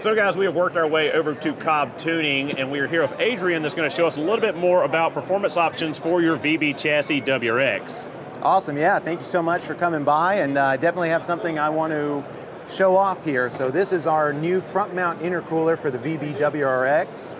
So guys, we have worked our way over to Cobb Tuning, and we are here with Adrian that's going to show us a little bit more about performance options for your VB chassis WRX. Awesome, yeah, thank you so much for coming by, and definitely have something I want to show off here. So this is our new front mount intercooler for the VB WRX.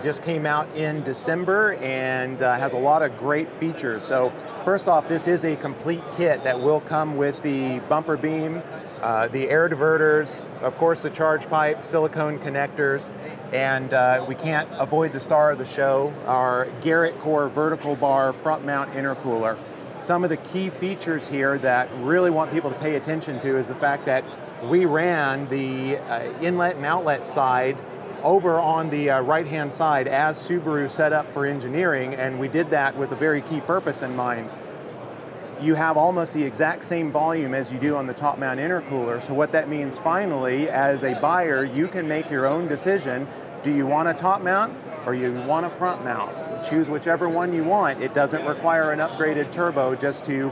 Just came out in December and has a lot of great features. So first off, this is a complete kit that will come with the bumper beam, the air diverters, of course the charge pipe, silicone connectors, and we can't avoid the star of the show, our Garrett Core vertical bar front mount intercooler. Some of the key features here that really want people to pay attention to is the fact that we ran the inlet and outlet side over on the right-hand side as Subaru set up for engineering, and we did that with a very key purpose in mind. You have almost the exact same volume as you do on the top mount intercooler, so what that means finally, as a buyer, you can make your own decision. Do you want a top mount or you want a front mount? Choose whichever one you want. It doesn't require an upgraded turbo just to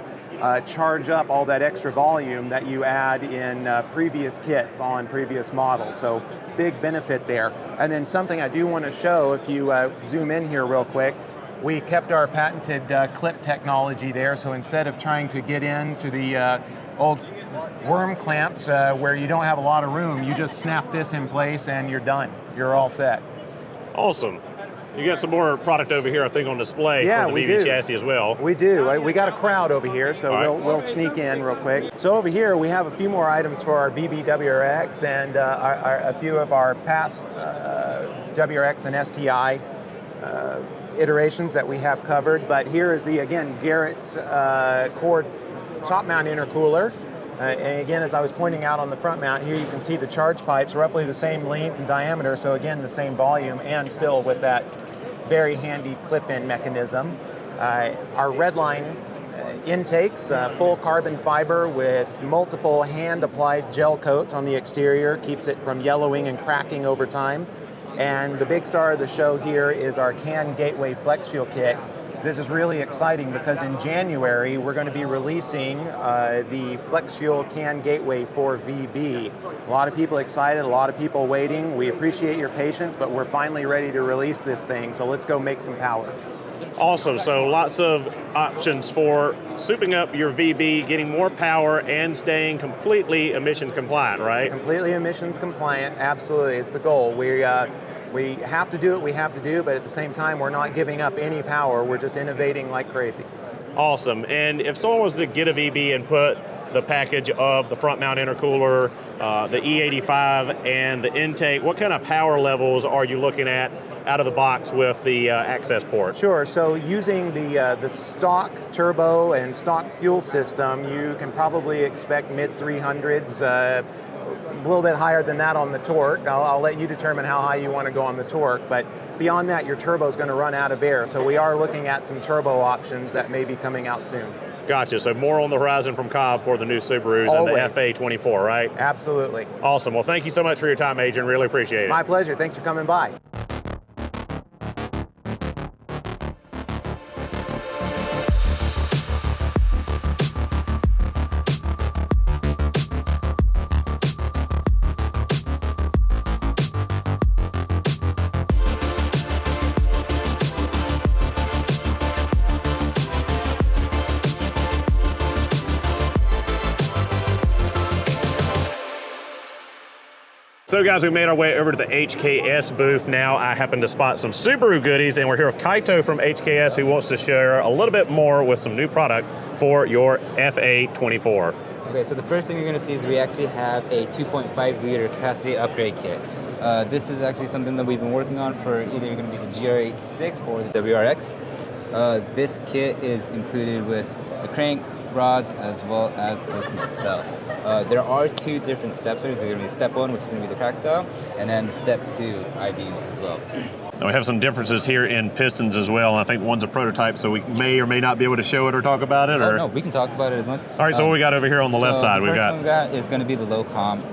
charge up all that extra volume that you add in previous kits on previous models. So big benefit there. And then something I do want to show, if you zoom in here real quick, we kept our patented clip technology there. So instead of trying to get into the old worm clamps where you don't have a lot of room, you just snap this in place and you're done. You're all set. Awesome. You got some more product over here, I think, on display for the VB chassis as well. We do. We got a crowd over here, so we'll sneak in real quick. So over here, we have a few more items for our VB WRX and a few of our past WRX and STI iterations that we have covered. But here is the, again, Garrett Core top mount intercooler. And again, as I was pointing out on the front mount, here you can see the charge pipes, roughly the same length and diameter, so again, the same volume, and still with that very handy clip-in mechanism. Our Redline intakes, full carbon fiber with multiple hand-applied gel coats on the exterior, keeps it from yellowing and cracking over time. And the big star of the show here is our CAN Gateway Flex Fuel Kit. This is really exciting because in January we're going to be releasing the Flex Fuel CAN Gateway for VB. A lot of people excited, a lot of people waiting. We appreciate your patience, but we're finally ready to release this thing, so let's go make some power. Awesome, so lots of options for souping up your VB, getting more power, and staying completely emissions compliant, right? Completely emissions compliant, absolutely, it's the goal. We have to do what we have to do, but at the same time, we're not giving up any power. We're just innovating like crazy. Awesome. And if someone was to get a VB and put the package of the front mount intercooler, the E85, and the intake, what kind of power levels are you looking at out of the box with the access port? Sure. So using the stock turbo and stock fuel system, you can probably expect mid 300s. A little bit higher than that on the torque. I'll let you determine how high you want to go on the torque, but beyond that, your turbo is going to run out of air. So we are looking at some turbo options that may be coming out soon. Gotcha. So more on the horizon from Cobb for the new Subarus and the FA24, right? Absolutely. Awesome. Well, thank you so much for your time, Adrian. Really appreciate it. My pleasure. Thanks for coming by. So guys, we made our way over to the HKS booth now. I happen to spot some Subaru goodies, and we're here with Kaito from HKS who wants to share a little bit more with some new product for your FA24. Okay, so the first thing you're going to see is we actually have a 2.5 liter capacity upgrade kit. This is actually something that we've been working on for either going to be the GR86 or the WRX. This kit is included with the crank, rods, as well as the pistons itself. There are two different steps. There's going to be step one, which is going to be the crack style, and then step two, I-beams as well. Now we have some differences here in pistons as well, and I think one's a prototype, so we may or may not be able to show it or talk about it. Oh, no, we can talk about it as well. All right, so what we got over here on the left side? The first one we got is going to be the low comp.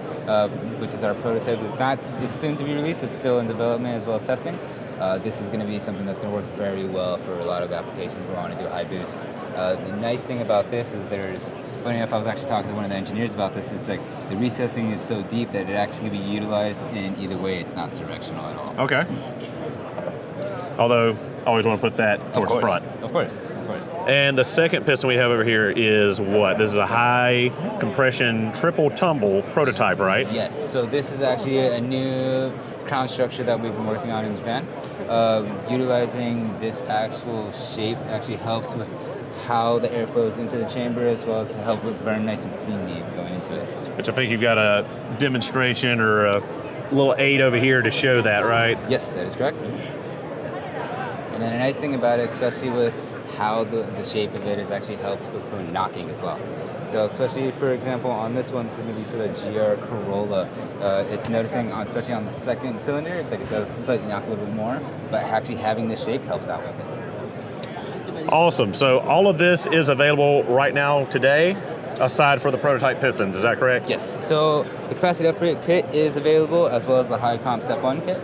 which is our prototype. It's soon to be released. It's still in development as well as testing. This is going to be something that's going to work very well for a lot of applications we want to do high boost. The nice thing about this is funny enough, I was actually talking to one of the engineers about this. It's like the recessing is so deep that it actually can be utilized in either way. It's not directional at all. Okay. Although, I always want to put that towards the front. Of course. And the second piston we have over here is what? This is a high compression triple tumble prototype, right? Yes, so this is actually a new crown structure that we've been working on in Japan. Utilizing this actual shape actually helps with how the air flows into the chamber, as well as to help with burn nice and clean needs going into it. Which I think you've got a demonstration or a little aid over here to show that, right? Yes, that is correct. And then a nice thing about it, especially with how the shape of it actually helps with knocking as well. So especially, for example, on this one, this is going to be for the GR Corolla. It's noticing, especially on the second cylinder, it's like it does like knock a little bit more, but actually having this shape helps out with it. Awesome. So all of this is available right now today, aside for the prototype pistons. Is that correct? Yes. So the capacity upgrade kit is available, as well as the high comp step 1 kit.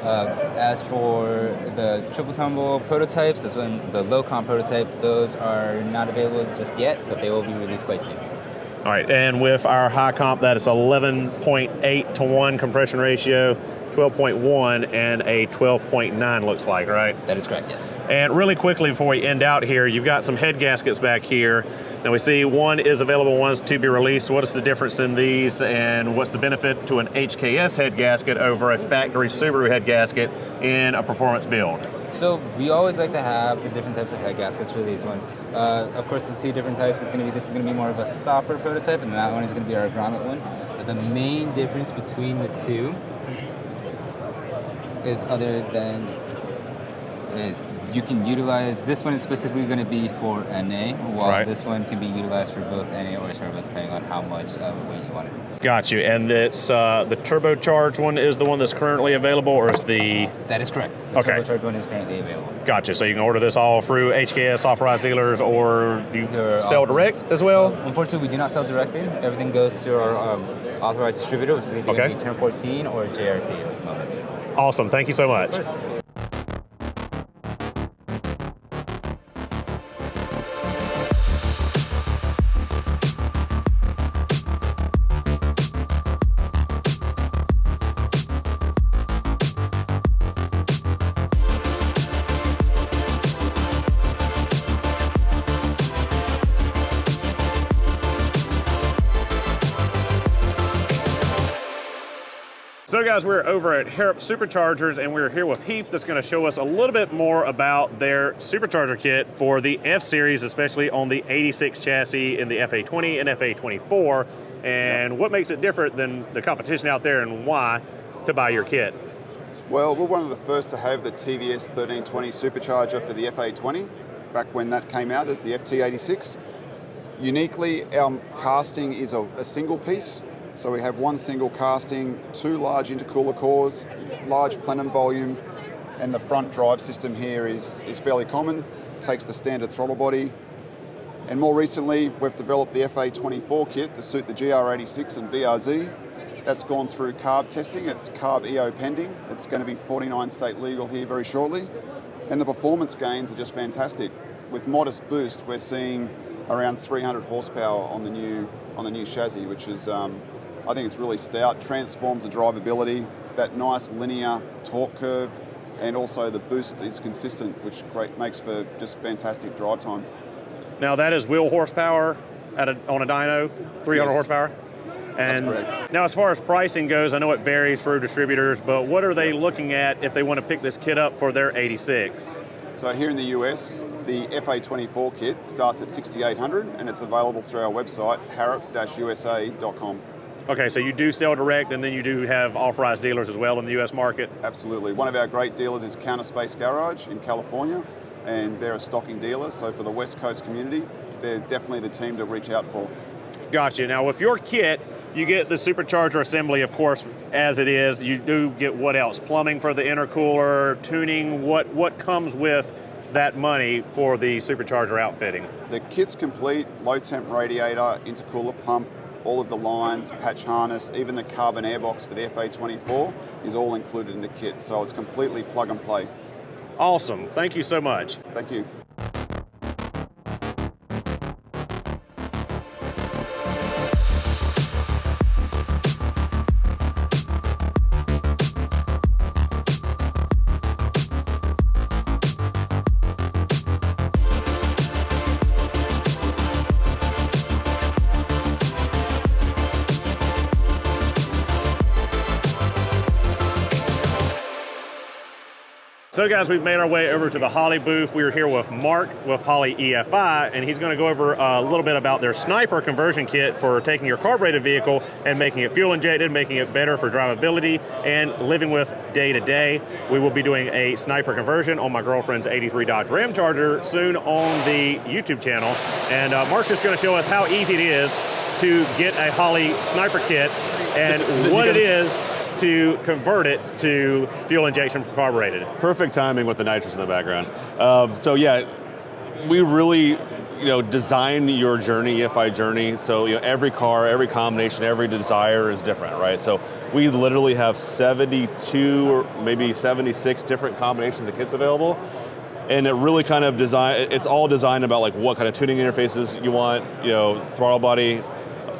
As for the triple tumble prototypes, as well as the low comp prototype, those are not available just yet, but they will be released quite soon. All right, and with our high comp, that is 11.8 to 1 compression ratio, 12.1, and a 12.9 looks like, right? That is correct, yes. And really quickly before we end out here, you've got some head gaskets back here. Now we see one is available, one's to be released. What is the difference in these, and what's the benefit to an HKS head gasket over a factory Subaru head gasket in a performance build? So we always like to have the different types of head gaskets for these ones. Of course, the two different types this is going to be more of a stopper prototype, and that one is going to be our grommet one. But the main difference between the two is you can utilize, this one is specifically going to be for NA, while this one can be utilized for both NA or turbo, depending on how much weight you want it. Got you. And it's the turbocharged one is the one that's currently available, or is the... That is correct. The turbocharged one is currently available. Gotcha. So you can order this all through HKS authorized dealers, or do you sell direct as well? Unfortunately, we do not sell directly. Everything goes to our authorized distributor, which is either going to be Turn 14 or JRP at the moment. Awesome. Thank you so much. So guys, we're over at Harrop Superchargers, and we're here with Heath that's going to show us a little bit more about their supercharger kit for the F-Series, especially on the 86 chassis in the FA20 and FA24, and what makes it different than the competition out there and why to buy your kit. Well, we're one of the first to have the TVS 1320 supercharger for the FA20, back when that came out as the FT86. Uniquely, our casting is a single piece. So we have one single casting, two large intercooler cores, large plenum volume, and the front drive system here is fairly common. It takes the standard throttle body. And more recently, we've developed the FA24 kit to suit the GR86 and BRZ. That's gone through Cobb testing. It's Cobb EO pending. It's going to be 49 state legal here very shortly. And the performance gains are just fantastic. With modest boost, we're seeing around 300 horsepower on the new chassis, which is I think it's really stout, transforms the drivability, that nice linear torque curve, and also the boost is consistent, which makes for just fantastic drive time. Now that is wheel horsepower on a dyno, 300 horsepower? And that's correct. Now as far as pricing goes, I know it varies for distributors, but what are they looking at if they want to pick this kit up for their 86? So here in the US, the FA24 kit starts at $6,800 and it's available through our website, harrop-usa.com. Okay, so you do sell direct, and then you do have authorized dealers as well in the U.S. market? Absolutely. One of our great dealers is Counter Space Garage in California, and they're a stocking dealer, so for the West Coast community, they're definitely the team to reach out for. Gotcha. Now with your kit, you get the supercharger assembly, of course, as it is. You do get what else? Plumbing for the intercooler, tuning, what comes with that money for the supercharger outfitting? The kit's complete, low temp radiator, intercooler pump, all of the lines, patch harness, even the carbon airbox for the FA24 is all included in the kit. So it's completely plug and play. Awesome. Thank you so much. Thank you. So guys, we've made our way over to the Holley booth. We're here with Mark with Holley EFI, and he's going to go over a little bit about their sniper conversion kit for taking your carbureted vehicle and making it fuel injected, making it better for drivability and living with day to day. We will be doing a sniper conversion on my girlfriend's 83 Dodge Ram Charger soon on the YouTube channel. And Mark's just going to show us how easy it is to get a Holley sniper kit and what it is to convert it to fuel injection for carbureted. Perfect timing with the nitrous in the background. So yeah, we really, design your journey, EFI journey. So every car, every combination, every desire is different, right? So we literally have 72 or maybe 76 different combinations of kits available. And it really kind of it's all designed about like what kind of tuning interfaces you want, throttle body.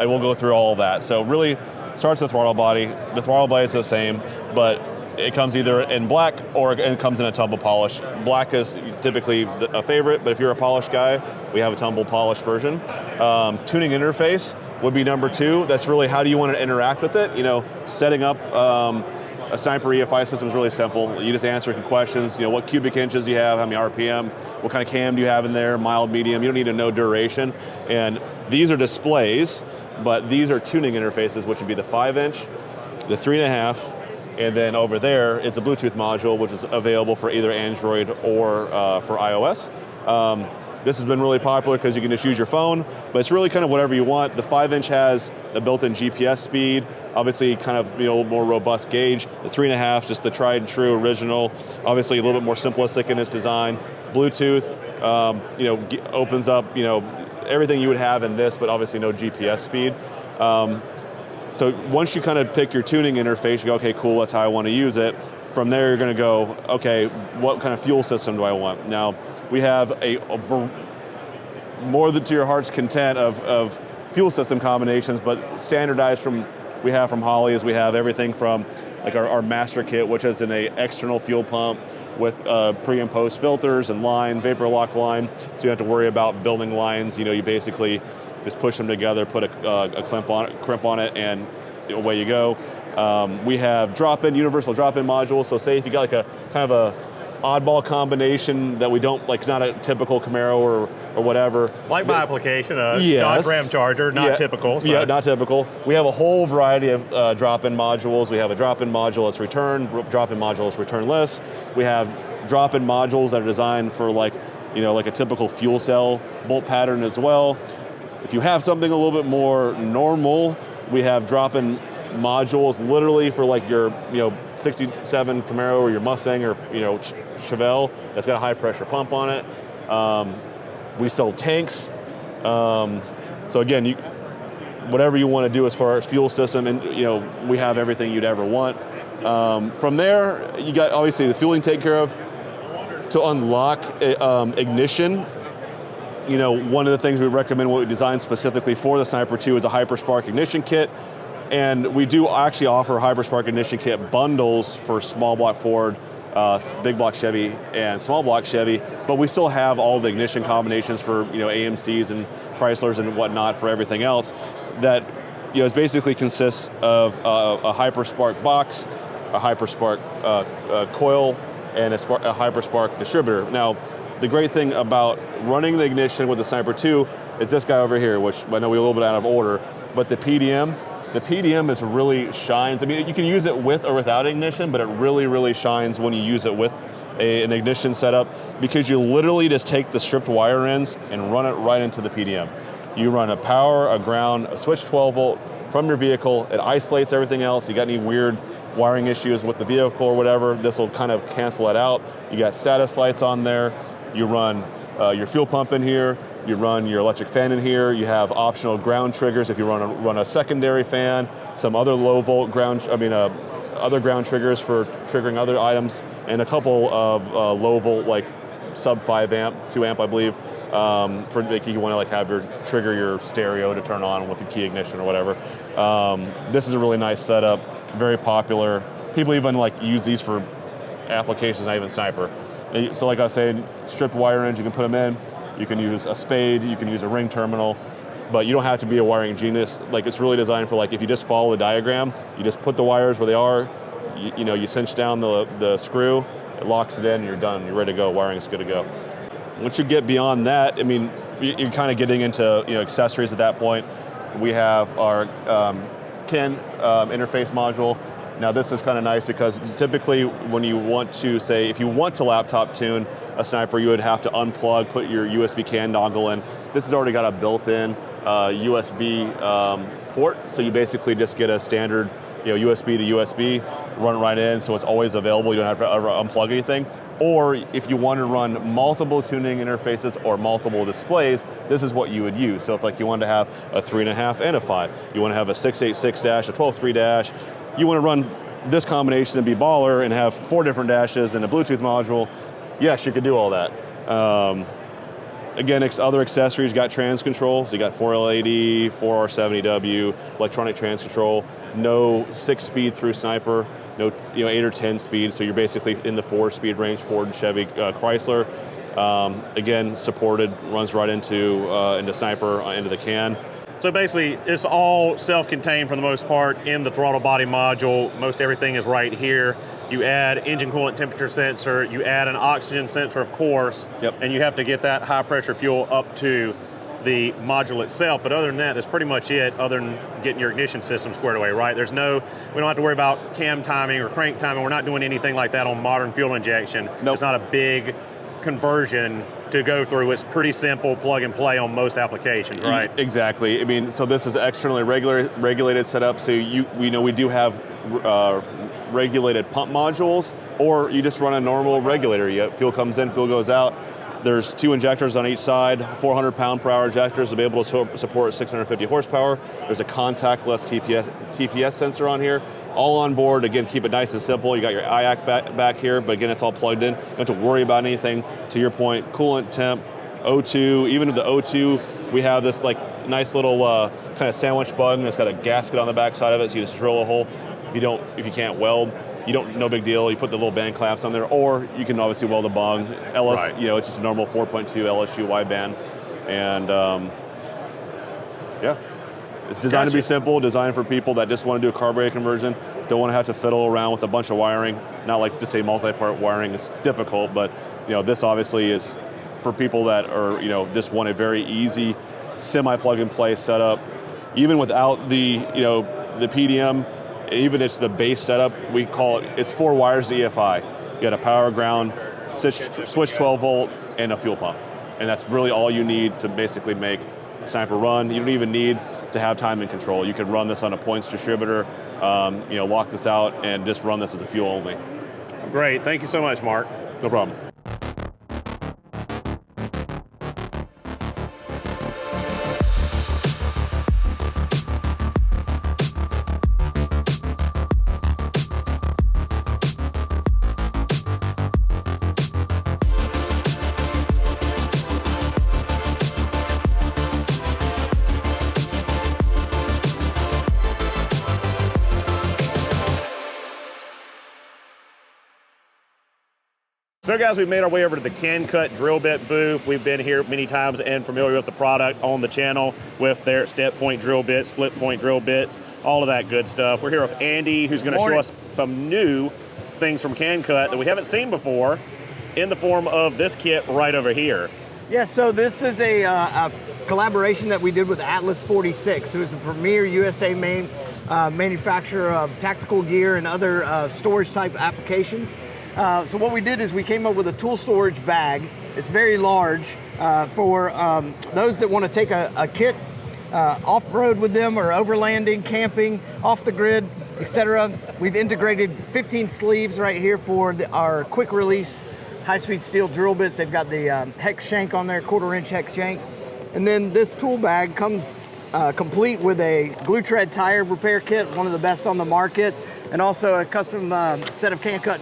I won't go through all of that. So really, starts with throttle body. The throttle body is the same, but it comes either in black or it comes in a tumble polish. Black is typically a favorite, but if you're a polished guy, we have a tumble polish version. Tuning interface would be number 2. That's really how do you want to interact with it. Setting up a Sniper EFI system is really simple. You just answer questions. What cubic inches do you have? How many RPM? What kind of cam do you have in there? Mild, medium. You don't need to know duration. And these are displays, but these are tuning interfaces, which would be the 5-inch, the 3.5, and then over there it's a Bluetooth module, which is available for either Android or for iOS. This has been really popular because you can just use your phone, but it's really kind of whatever you want. The 5-inch has a built-in GPS speed, obviously kind of a more robust gauge. The 3.5, just the tried and true original, obviously a little bit more simplistic in its design. Bluetooth, opens up, everything you would have in this, but obviously no GPS speed. So once you kind of pick your tuning interface, you go, okay, cool, that's how I want to use it. From there, you're going to go, okay, what kind of fuel system do I want? Now, we have more than to your heart's content of fuel system combinations, but standardized we have from Holley is we have everything from like our master kit, which is an external fuel pump with pre and post filters and line, vapor lock line, so you don't have to worry about building lines. You basically just push them together, put a crimp on it, and away you go. We have universal drop-in modules. So say if you got like a kind of a oddball combination that we don't like, it's not a typical Camaro or whatever. Like my application, a yes. Dodge Ram Charger, not typical. So. Yeah, not typical. We have a whole variety of drop-in modules. We have a drop-in module that's return, drop-in module that's returnless. We have drop-in modules that are designed for like a typical fuel cell bolt pattern as well. If you have something a little bit more normal, we have drop-in modules literally for like your 67 Camaro or your Mustang or Chevelle that's got a high pressure pump on it. We sell tanks. So again, whatever you want to do as far as fuel system, and we have everything you'd ever want. From there, you got obviously the fueling taken care of. To unlock ignition, one of the things we recommend, what we designed specifically for the Sniper 2 is a Hyperspark ignition kit. And we do actually offer Hyperspark ignition kit bundles for small block Ford, big block Chevy, and small block Chevy, but we still have all the ignition combinations for AMCs and Chryslers and whatnot for everything else that it basically consists of a Hyperspark box, a Hyperspark coil, and a Hyperspark distributor. Now, the great thing about running the ignition with the Sniper 2 is this guy over here, which I know we're a little bit out of order, but the PDM is really shines. I mean, you can use it with or without ignition, but it really, really shines when you use it with an ignition setup because you literally just take the stripped wire ends and run it right into the PDM. You run a power, a ground, a switch 12 volt from your vehicle. It isolates everything else. You got any weird wiring issues with the vehicle or whatever, this will kind of cancel it out. You got status lights on there. You run your fuel pump in here. You run your electric fan in here. You have optional ground triggers if you run a secondary fan, some other low volt other ground triggers for triggering other items, and a couple of low volt, like sub 5 amp, 2 amp, I believe, for like you want to like have trigger your stereo to turn on with the key ignition or whatever. This is a really nice setup, very popular. People even like use these for applications, not even sniper. So like I was saying, stripped wire ends, you can put them in. You can use a spade, you can use a ring terminal, but you don't have to be a wiring genius. Like, it's really designed for, like, if you just follow the diagram, you just put the wires where they are, you cinch down the screw, it locks it in, and you're done. You're ready to go. Wiring is good to go. Once you get beyond that, I mean, you're kind of getting into accessories at that point. We have our CAN interface module. Now this is kind of nice because typically when you want to, say, if you want to laptop tune a sniper, you would have to unplug, put your USB CAN dongle in. This has already got a built-in USB port, so you basically just get a standard USB to USB, run it right in, so it's always available. You don't have to ever unplug anything. Or if you want to run multiple tuning interfaces or multiple displays, this is what you would use. So if like you wanted to have a 3.5 and a 5, you want to have a 686 dash, a 12.3 dash, you want to run this combination and be baller and have 4 different dashes and a Bluetooth module, yes, you could do all that. Again, other accessories, you got trans control, so you got 4L80, 4R70W, electronic trans control, no 6-speed through sniper, no 8 or 10 speed, so you're basically in the 4-speed range, Ford and Chevy Chrysler. Again, supported, runs right into sniper, into the CAN. So basically, it's all self-contained for the most part in the throttle body module. Most everything is right here. You add engine coolant temperature sensor, you add an oxygen sensor, of course, and you have to get that high pressure fuel up to the module itself. But other than that, that's pretty much it, other than getting your ignition system squared away, right? We don't have to worry about cam timing or crank timing. We're not doing anything like that on modern fuel injection. Nope. It's not a big conversion to go through. It's pretty simple, plug and play on most applications, right? Exactly. I mean, so this is externally regulated setup. So we do have regulated pump modules, or you just run a normal regulator. Fuel comes in, fuel goes out. There's 2 injectors on each side, 400 pound per hour injectors to be able to support 650 horsepower. There's a contactless TPS sensor on here. All on board. Again, keep it nice and simple. You got your IAC back here, but again, it's all plugged in. You don't have to worry about anything. To your point, coolant temp, O2. Even with the O2, we have this like nice little kind of sandwich bung that's got a gasket on the back side of it, so you just drill a hole. If you can't weld, no big deal. You put the little band clamps on there, or you can obviously weld a bung. Right. It's just a normal 4.2 LSU wideband, and it's designed to be simple, designed for people that just want to do a carburetor conversion, don't want to have to fiddle around with a bunch of wiring. Not like to say multi-part wiring is difficult, but this obviously is for people that are just want a very easy semi-plug and play setup, even without the the PDM. Even it's the base setup, we call it's 4 wires to EFI. You got a power ground, switch 12 volt, and a fuel pump. And that's really all you need to basically make a sniper run. You don't even need to have timing control. You can run this on a points distributor, lock this out, and just run this as a fuel only. Great, thank you so much, Mark. No problem. So guys, we've made our way over to the Can Cut drill bit booth. We've been here many times and familiar with the product on the channel with their step point drill bits, split point drill bits, all of that good stuff. We're here with Andy, who's going to show us some new things from Can Cut that we haven't seen before in the form of this kit right over here. Yeah, so this is a collaboration that we did with Atlas 46, who is a premier USA manufacturer of tactical gear and other storage type applications. So what we did is we came up with a tool storage bag. It's very large for those that want to take a kit off-road with them or overlanding, camping, off the grid, etc. We've integrated 15 sleeves right here for our quick release high-speed steel drill bits. They've got the hex shank on there, 1/4 inch hex shank. And then this tool bag comes complete with a glue tread tire repair kit, one of the best on the market, and also a custom set of can-cut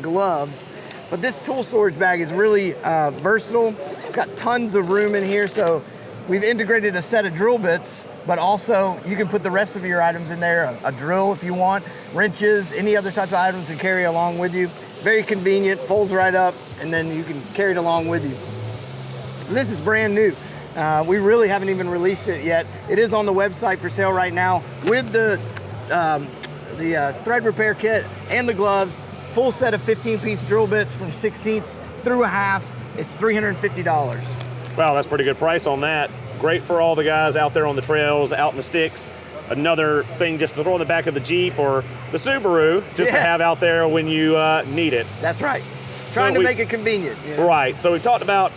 gloves. But this tool storage bag is really versatile. It's got tons of room in here, so we've integrated a set of drill bits, but also you can put the rest of your items in there, a drill if you want, wrenches, any other type of items to carry along with you. Very convenient, folds right up, and then you can carry it along with you. So this is brand new. We really haven't even released it yet. It is on the website for sale right now with the thread repair kit and the gloves, full set of 15-piece drill bits from 1/16 through a half. It's $350. Wow, that's a pretty good price on that. Great for all the guys out there on the trails, out in the sticks. Another thing just to throw in the back of the Jeep or the Subaru, just to have out there when you need it. That's right. Trying to make it convenient. You know? Right, so we talked about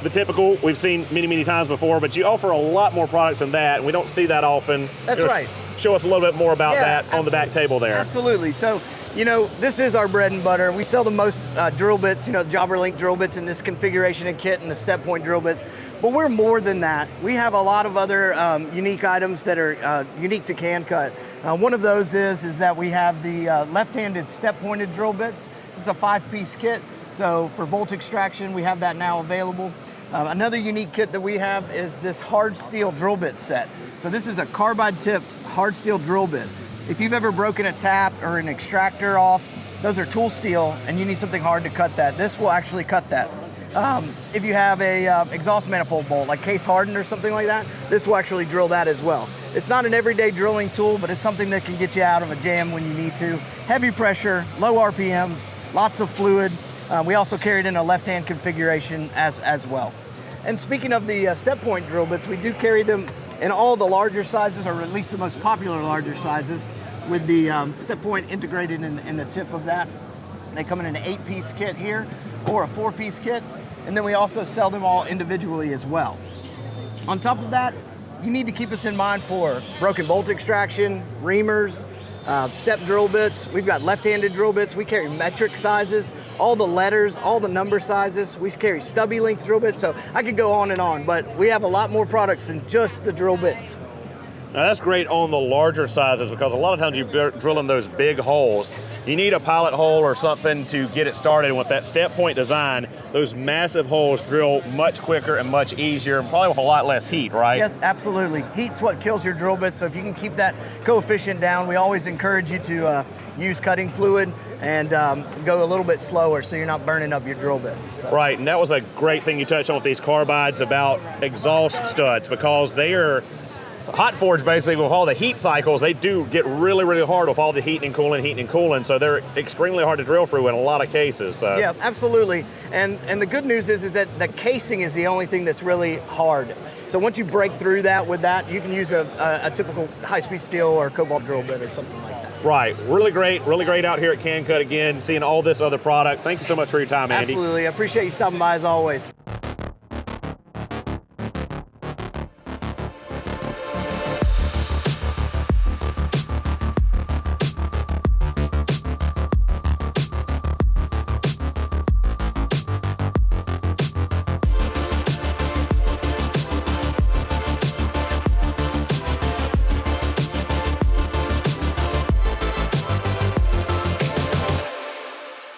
the typical we've seen many times before, but you offer a lot more products than that, and we don't see that often. That's right. Show us a little bit more about that on the back table there. Absolutely. So, you know, this is our bread and butter. We sell the most drill bits, you know, Jobber Link drill bits in this configuration and kit and the step point drill bits. But we're more than that. We have a lot of other unique items that are unique to CanCut. One of those is that we have the left-handed step-pointed drill bits. This is a 5-piece kit. So for bolt extraction, we have that now available. Another unique kit that we have is this hard steel drill bit set. So this is a carbide-tipped hard steel drill bit. If you've ever broken a tap or an extractor off, those are tool steel, and you need something hard to cut that. This will actually cut that. If you have a exhaust manifold bolt, like case hardened or something like that, this will actually drill that as well. It's not an everyday drilling tool, but it's something that can get you out of a jam when you need to. Heavy pressure, low RPMs, lots of fluid. We also carry it in a left-hand configuration as well. And speaking of the step point drill bits, we do carry them in all the larger sizes, or at least the most popular larger sizes, with the step point integrated in the tip of that. They come in an 8-piece kit here, or a 4-piece kit, and then we also sell them all individually as well. On top of that, you need to keep us in mind for broken bolt extraction, reamers, step drill bits. We've got left-handed drill bits. We carry metric sizes, all the letters, all the number sizes. We carry stubby length drill bits, so I could go on and on, but we have a lot more products than just the drill bits. Now that's great on the larger sizes, because a lot of times you're drilling those big holes. You need a pilot hole or something to get it started. And with that step point design, those massive holes drill much quicker and much easier, and probably with a lot less heat, right? Yes, absolutely. Heat's what kills your drill bits, so if you can keep that coefficient down, we always encourage you to use cutting fluid and go a little bit slower so you're not burning up your drill bits. Right, and that was a great thing you touched on with these carbides about exhaust studs, because they are hot forged basically with all the heat cycles. They do get really hard with all the heating and cooling, so they're extremely hard to drill through in a lot of cases. So. Yeah, absolutely. And the good news is that the casing is the only thing that's really hard. So once you break through that with that, you can use a typical high-speed steel or cobalt drill bit or something like that. Right, really great out here at CanCut again, seeing all this other product. Thank you so much for your time, Andy. Absolutely, I appreciate you stopping by as always.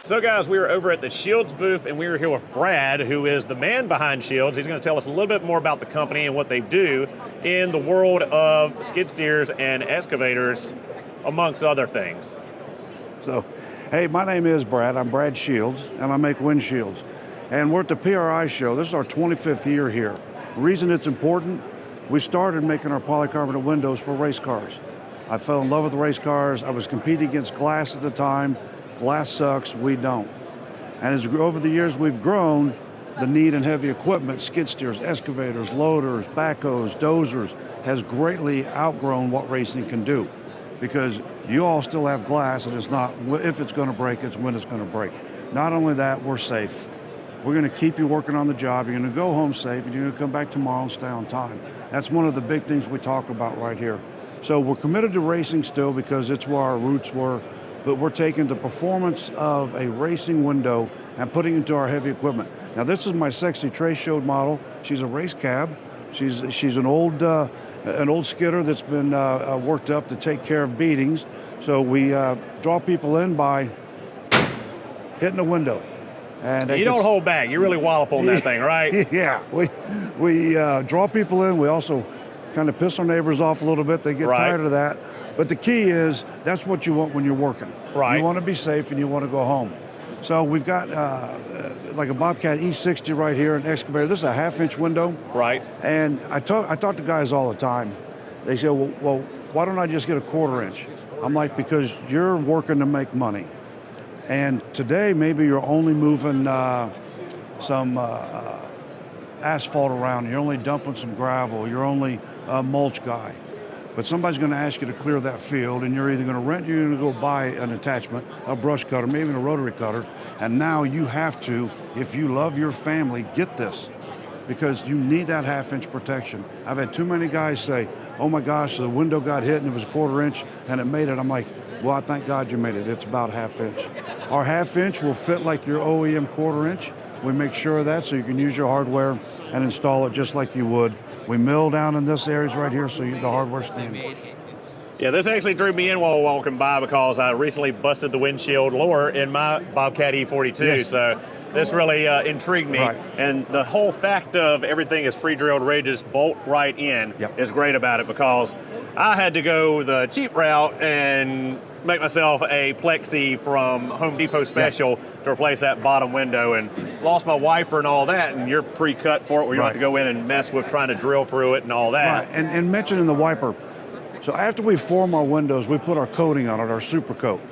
So guys, we are over at the Shields booth, and we are here with Brad, who is the man behind Shields. He's going to tell us a little bit more about the company and what they do in the world of skid steers and excavators, amongst other things. So, hey, my name is Brad. I'm Brad Shields, and I make windshields. And we're at the PRI show. This is our 25th year here. The reason it's important, we started making our polycarbonate windows for race cars. I fell in love with race cars. I was competing against glass at the time. Glass sucks, we don't. And as over the years we've grown, the need in heavy equipment, skid steers, excavators, loaders, backhoes, dozers, has greatly outgrown what racing can do. Because you all still have glass, and it's not if it's going to break, it's when it's going to break. Not only that, we're safe. We're going to keep you working on the job. You're going to go home safe, and you're going to come back tomorrow and stay on time. That's one of the big things we talk about right here. So we're committed to racing still because it's where our roots were. but we're taking the performance of a racing window and putting it into our heavy equipment. Now this is my sexy Trey showed model. She's a race cab. She's an old skidder that's been worked up to take care of beatings. So we draw people in by hitting the window. And you don't hold back. You really wallop on that thing, right? Yeah, we draw people in. We also kind of piss our neighbors off a little bit. They get tired of that. But the key is that's what you want when you're working. Right. You want to be safe and you want to go home. So we've got like a Bobcat E60 right here, an excavator. This is a 1/2-inch window. Right. And I talk to guys all the time. They say, well, why don't I just get a 1/4 inch? I'm like, because you're working to make money. And today, maybe you're only moving some asphalt around. You're only dumping some gravel. You're only a mulch guy. But somebody's going to ask you to clear that field, and you're either going to rent, you're going to go buy an attachment, a brush cutter, maybe even a rotary cutter. And now you have to, if you love your family, get this, because you need that 1/2-inch protection. I've had too many guys say, oh my gosh, the window got hit and it was a 1/4 inch and it made it. I'm like, well, I thank God you made it. It's about 1/2 inch. Our 1/2 inch will fit like your OEM 1/4 inch. We make sure of that so you can use your hardware and install it just like you would. We mill down in this areas right here so the hardware's standing. Yeah, this actually drew me in while walking by because I recently busted the windshield lower in my Bobcat E42. Yes. So this really intrigued me. Right. And the whole fact of everything is pre-drilled, ready to just bolt right in is great about it, because I had to go the cheap route and make myself a plexi from Home Depot Special to replace that bottom window, and lost my wiper and all that, and you're pre-cut for it where you don't have to go in and mess with trying to drill through it and all that. Right, and mentioning the wiper. So after we form our windows, we put our coating on it, our super coat.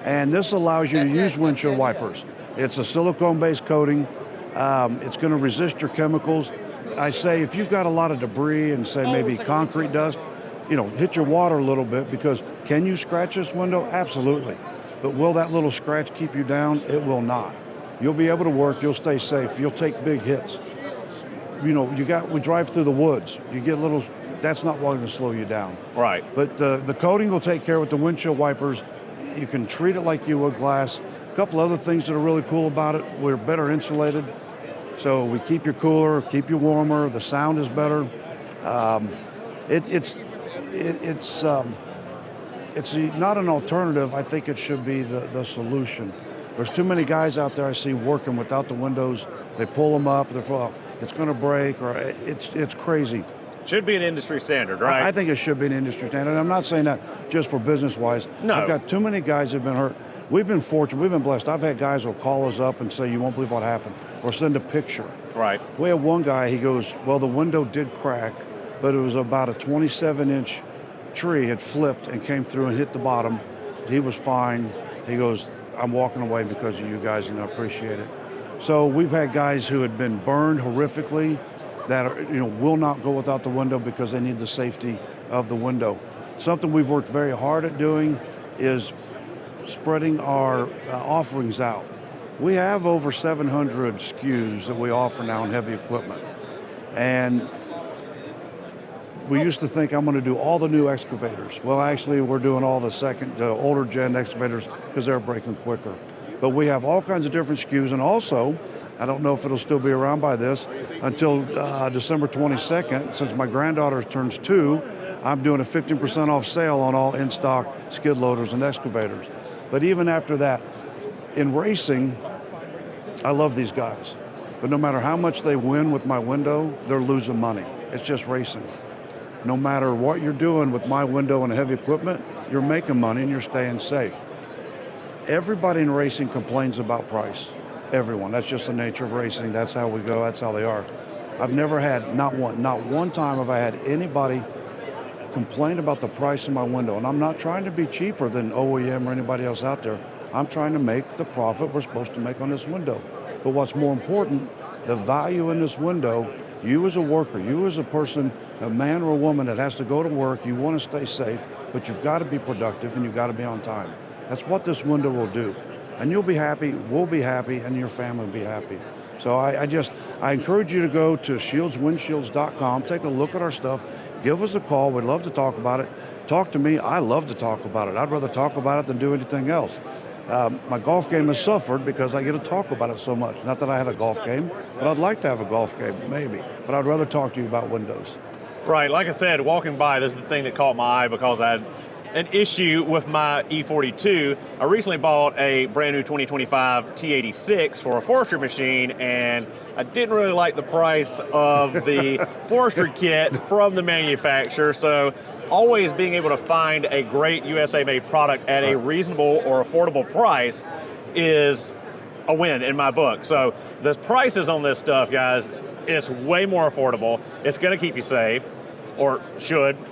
And this allows you to use windshield wipers. It's a silicone-based coating. It's going to resist your chemicals. I say if you've got a lot of debris and say maybe concrete dust, hit your water a little bit, because can you scratch this window? Absolutely. But will that little scratch keep you down? It will not. You'll be able to work, you'll stay safe, you'll take big hits. We drive through the woods, you get little, that's not going to slow you down. Right. But the coating will take care with the windshield wipers. You can treat it like you would glass. A couple other things that are really cool about it, we're better insulated. So we keep you cooler, keep you warmer, the sound is better. It's not an alternative. I think it should be the solution. There's too many guys out there I see working without the windows. They pull them up, they're full, it's going to break, or it's crazy. Should be an industry standard, right? I think it should be an industry standard. And I'm not saying that just for business-wise. No. I've got too many guys that have been hurt. We've been fortunate, we've been blessed. I've had guys who will call us up and say, you won't believe what happened, or send a picture. Right. We had one guy, he goes, well, the window did crack, but it was about a 27-inch tree had flipped and came through and hit the bottom. He was fine. He goes, I'm walking away because of you guys, and I appreciate it. So we've had guys who had been burned horrifically that are, will not go without the window because they need the safety of the window. Something we've worked very hard at doing is spreading our offerings out. We have over 700 SKUs that we offer now in heavy equipment. And we used to think I'm going to do all the new excavators. Well, actually, we're doing all the older gen excavators because they're breaking quicker. But we have all kinds of different SKUs, and also, I don't know if it'll still be around by this, until December 22nd, since my granddaughter turns 2, I'm doing a 15% off sale on all in-stock skid loaders and excavators. But even after that, in racing, I love these guys. But no matter how much they win with my window, they're losing money. It's just racing. No matter what you're doing with my window and heavy equipment, you're making money and you're staying safe. Everybody in racing complains about price. Everyone. That's just the nature of racing. That's how we go. That's how they are. I've never had, not one time have I had anybody complain about the price of my window. And I'm not trying to be cheaper than OEM or anybody else out there. I'm trying to make the profit we're supposed to make on this window. But what's more important, the value in this window, you as a worker, you as a person, a man or a woman that has to go to work, you want to stay safe, but you've got to be productive and you've got to be on time. That's what this window will do. And you'll be happy, we'll be happy, and your family will be happy. So I encourage you to go to shieldswindshields.com, take a look at our stuff, give us a call, we'd love to talk about it. talk to me. I love to talk about it. I'd rather talk about it than do anything else. My golf game has suffered because I get to talk about it so much. Not that I have a golf game, but I'd like to have a golf game, maybe. But I'd rather talk to you about windows. Right, like I said, walking by, this is the thing that caught my eye because I had an issue with my E42. I recently bought a brand new 2025 T86 for a forestry machine, and I didn't really like the price of the forestry kit from the manufacturer. So always being able to find a great USA-made product at a reasonable or affordable price is a win in my book. So the prices on this stuff, guys, is way more affordable. It's going to keep you safe, or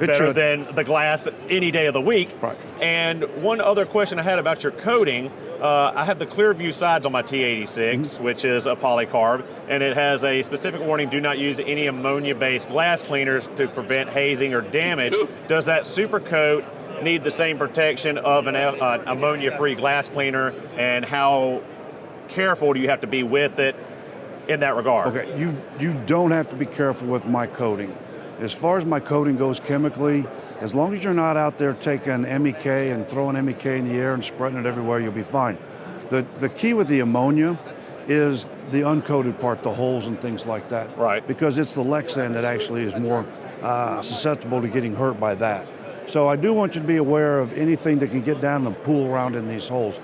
better than the glass any day of the week. Right. And one other question I had about your coating, I have the clear view sides on my T86, which is a polycarb, and it has a specific warning: do not use any ammonia-based glass cleaners to prevent hazing or damage. Does that super coat need the same protection of an ammonia-free glass cleaner, and how careful do you have to be with it in that regard? Okay, you don't have to be careful with my coating. As far as my coating goes chemically, as long as you're not out there taking MEK and throwing MEK in the air and spreading it everywhere, you'll be fine. The key with the ammonia is the uncoated part, the holes and things like that. Right. Because it's the Lexan that actually is more susceptible to getting hurt by that. So I do want you to be aware of anything that can get down and pool around in these holes.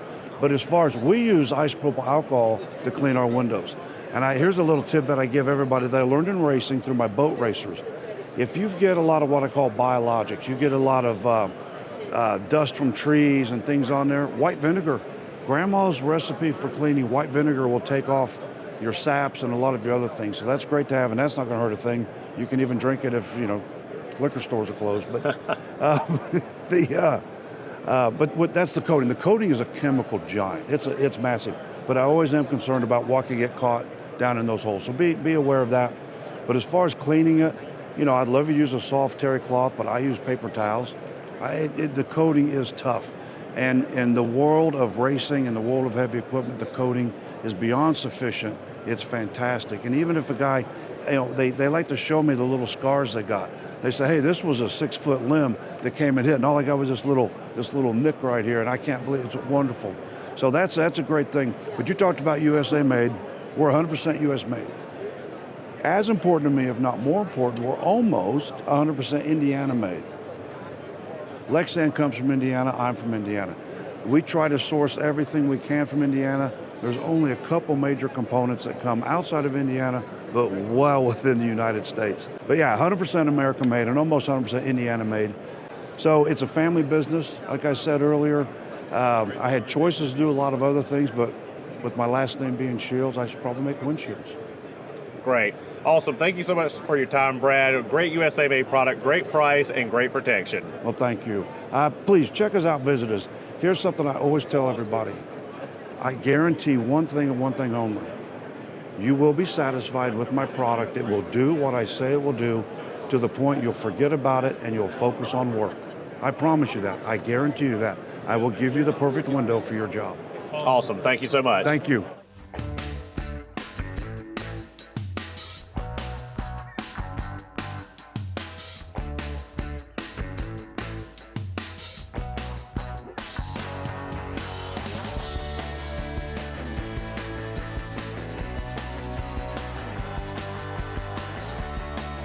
But as far as we use isopropyl alcohol to clean our windows. And here's a little tidbit I give everybody that I learned in racing through my boat racers. If you get a lot of what I call biologics, you get a lot of dust from trees and things on there, white vinegar. Grandma's recipe for cleaning white vinegar will take off your saps and a lot of your other things. So that's great to have, and that's not going to hurt a thing. You can even drink it if, liquor stores are closed. But that's the coating. The coating is a chemical giant. It's massive. But I always am concerned about what can get caught down in those holes. So be aware of that. But as far as cleaning it, I'd love to use a soft terry cloth, but I use paper towels. The coating is tough. And in the world of racing and the world of heavy equipment, the coating is beyond sufficient. It's fantastic. And even if a guy, they like to show me the little scars they got. They say, hey, this was a 6-foot limb that came and hit, and all I got was this little nick right here, and I can't believe it's wonderful. So that's a great thing. But you talked about USA made. We're 100% US made. As important to me, if not more important, we're almost 100% Indiana made. Lexan comes from Indiana, I'm from Indiana. We try to source everything we can from Indiana. There's only a couple major components that come outside of Indiana, but well within the United States. But yeah, 100% American made and almost 100% Indiana made. So it's a family business. Like I said earlier, I had choices to do a lot of other things, but with my last name being Shields, I should probably make windshields. Great. Awesome. Thank you so much for your time, Brad. Great USA-made product, great price, and great protection. Well, thank you. Please check us out, visit us. Here's something I always tell everybody. I guarantee one thing and one thing only. You will be satisfied with my product. It will do what I say it will do to the point you'll forget about it and you'll focus on work. I promise you that. I guarantee you that. I will give you the perfect window for your job. Awesome. Thank you so much. Thank you.